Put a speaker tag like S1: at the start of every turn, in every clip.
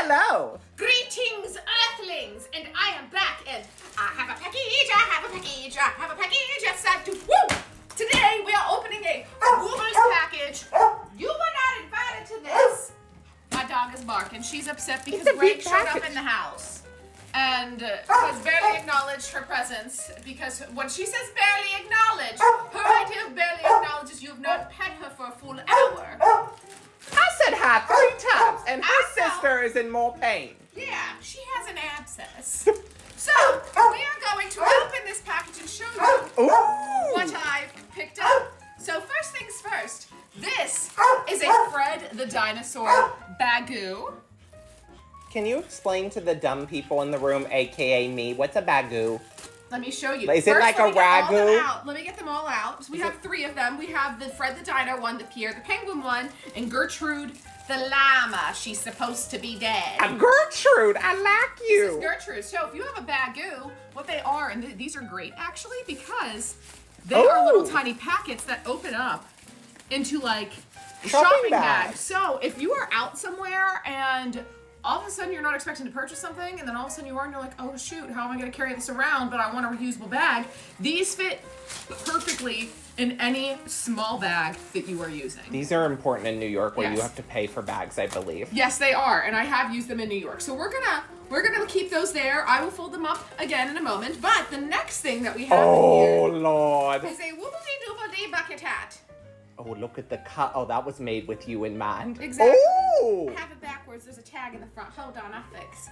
S1: hello.
S2: Greetings, Earthlings, and I am back, and I have a package, I have a package, I have a package, yes I do. Woo! Today we are opening a Woobles package. You were not invited to this. My dog is barking. She's upset because Greg showed up in the house and has barely acknowledged her presence, because when she says barely acknowledge, her idea of barely acknowledge is you have not pet her for a full hour.
S1: I said hi 3 times, and her sister is in more pain.
S2: Yeah, she has an abscess. So, we are going to open this package and show you what I've picked up. So, first things first, this is a Fred the Dinosaur bagoo.
S1: Can you explain to the dumb people in the room, aka me, what's a bagoo?
S2: Let me show you.
S1: Is it like a ragu?
S2: Let me get them all out. So we have 3 of them. We have the Fred the Dino one, the Pierre the Penguin one, and Gertrude the llama. She's supposed to be dead.
S1: Gertrude, I like you.
S2: This is Gertrude. So if you have a bagoo, what they are, and these are great actually, because they are little tiny packets that open up into like shopping bags. So if you are out somewhere and all of a sudden you're not expecting to purchase something, and then all of a sudden you are, and you're like, oh shoot, how am I going to carry this around, but I want a reusable bag. These fit perfectly in any small bag that you are using.
S1: These are important in New York where you have to pay for bags, I believe.
S2: Yes, they are, and I have used them in New York. So we're gonna keep those there. I will fold them up again in a moment. But the next thing that we have in here
S1: Lord.
S2: is a woobledy-doobledy bucket hat.
S1: Oh, look at the cut. Oh, that was made with you in mind.
S2: Exactly.
S1: Oh!
S2: I have it backwards. There's a tag in the front. Hold on, I'll fix.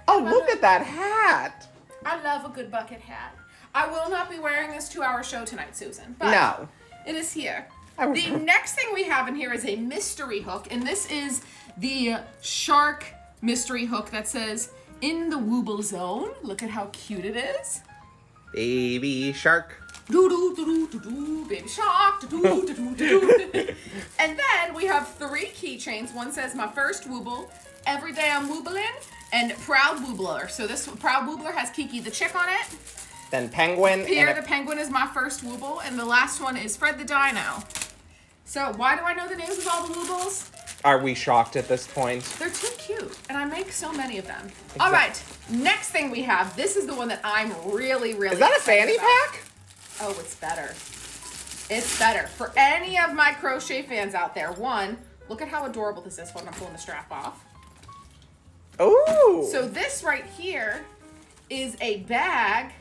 S1: Oh, look at that hat.
S2: I love a good bucket hat. I will not be wearing this to our show tonight, Susan. But
S1: No.
S2: it is here. The next thing we have in here is a mystery hook, and this is the shark mystery hook that says, in the Wooble zone. Look at how cute it is.
S1: Baby shark.
S2: Do do do do do, baby shark, do do do do do. And then we have 3 keychains. One says my first Wooble, every day I'm Woobling, and Proud Woobler. So this Proud Woobler has Kiki the chick on it.
S1: Then penguin.
S2: Pierre the Penguin is my first Wooble, and the last one is Fred the Dino. So why do I know the names of all the Woobles?
S1: Are we shocked at this point?
S2: They're too cute, and I make so many of them. All right, next thing we have. This is the one that I'm really
S1: Is that a fanny pack?
S2: Oh, it's better. It's better. For any of my crochet fans out there, one, look at how adorable this is when I'm pulling the strap off.
S1: Ooh.
S2: So this right here is a bag,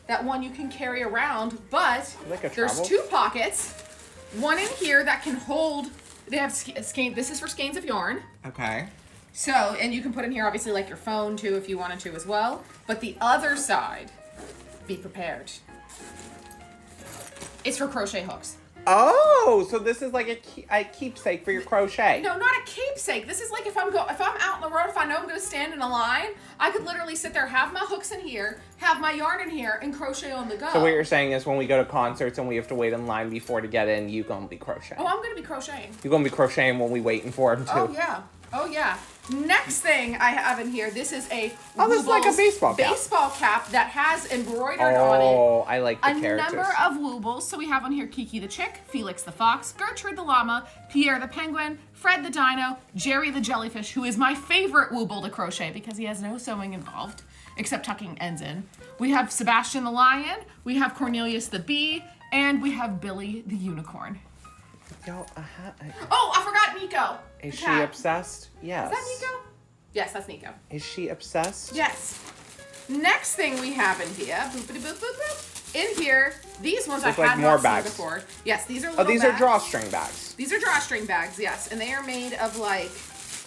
S2: that one you can carry around, but there's 2 pockets. One in here that can hold, they have skein, this is for skeins of yarn.
S1: Okay.
S2: So, and you can put in here obviously like your phone too if you wanted to as well. But the other side, be prepared. It's for crochet hooks.
S1: Oh, so this is like a keepsake for your crochet.
S2: No, not a keepsake. This is like if I'm out in the road, if I know I'm going to stand in a line, I could literally sit there, have my hooks in here, have my yarn in here, and crochet on the go.
S1: So what you're saying is when we go to concerts and we have to wait in line before to get in, you gonna be crocheting.
S2: Oh, I'm going to be crocheting.
S1: You're gonna be crocheting when we waiting for him too.
S2: Oh yeah. Oh yeah. Next thing I have in here, this is a
S1: this is like a baseball cap.
S2: Baseball cap that has embroidered on it.
S1: Oh, I like the characters.
S2: A number of Woobles. So we have on here Kiki the chick, Felix the fox, Gertrude the llama, Pierre the penguin, Fred the dino, Jerry the jellyfish, who is my favorite Wooble to crochet because he has no sewing involved except tucking ends in. We have Sebastian the lion, we have Cornelius the bee, and we have Billy the unicorn.
S1: Yo,
S2: Oh, I forgot Nico.
S1: Is she obsessed? Yes.
S2: Is that Nico? Yes, that's Nico.
S1: Is she obsessed?
S2: Yes. Next thing we have in here, boopity boop boop boop. In here, these ones I had not seen before. Yes, these are little
S1: these
S2: bags.
S1: are drawstring bags.
S2: These are drawstring bags, yes, and they are made of like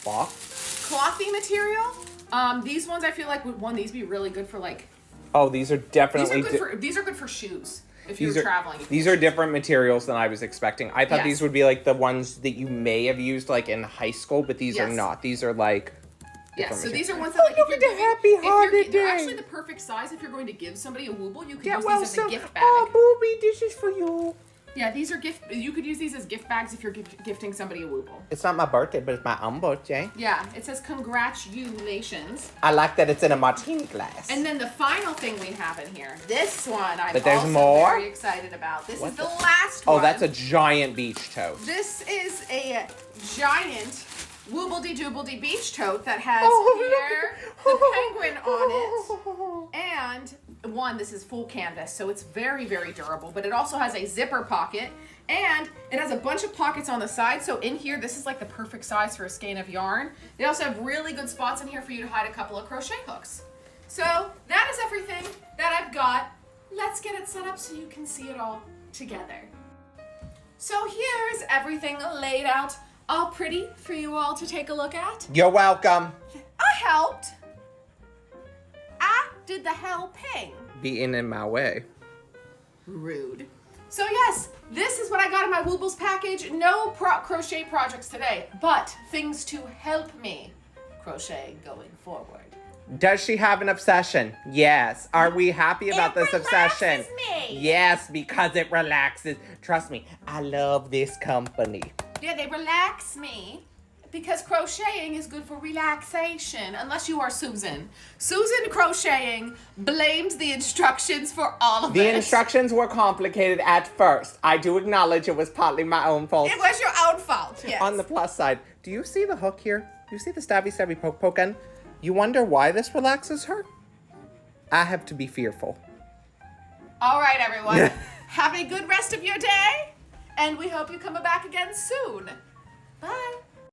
S2: clothy material. These ones I feel like would these be really good for like.
S1: Oh, these are definitely.
S2: These are good for shoes. If you're traveling.
S1: These are different materials than I was expecting. I thought these would be like the ones that you may have used like in high school, but these are not. These are like.
S2: Yes, so these are ones that like they're actually the perfect size if you're going to give somebody a Wooble. You could use these as a gift bag.
S1: Oh, Booby, this is for you.
S2: Yeah, these are you could use these as gift bags if you're gifting somebody a Wooble.
S1: It's not my birthday, but it's my birthday.
S2: Yeah, it says congratulations.
S1: I like that it's in a martini glass.
S2: And then the final thing we have in here, this one I'm
S1: there's
S2: also
S1: more?
S2: very excited about. This is the last one.
S1: Oh, that's a giant beach tote.
S2: This is a giant Woobledy beach tote that has here the penguin on it. And one, this is full canvas, so it's very, very durable, but it also has a zipper pocket and it has a bunch of pockets on the side. So in here, this is like the perfect size for a skein of yarn. They also have really good spots in here for you to hide a couple of crochet hooks. So that is everything that I've got. Let's get it set up so you can see it all together. So here's everything laid out all pretty for you all to take a look at.
S1: You're welcome.
S2: I helped. I did the helping.
S1: Being in my way.
S2: Rude. So yes, this is what I got in my Woobles package. No crochet projects today, but things to help me crochet going forward.
S1: Does she have an obsession? Yes. Are we happy about this obsession?
S2: Me.
S1: Yes, because it relaxes. Trust me, I love this company.
S2: Yeah, they relax me because crocheting is good for relaxation, unless you are Susan. Susan Crocheting blames the instructions for all of it.
S1: The instructions were complicated at first. I do acknowledge it was partly my own fault.
S2: It was your own fault, yes.
S1: On the plus side, do you see the hook here? Do you see the stabby poke end? You wonder why this relaxes her? I have to be fearful.
S2: All right, everyone. Have a good rest of your day, and we hope you come back again soon. Bye.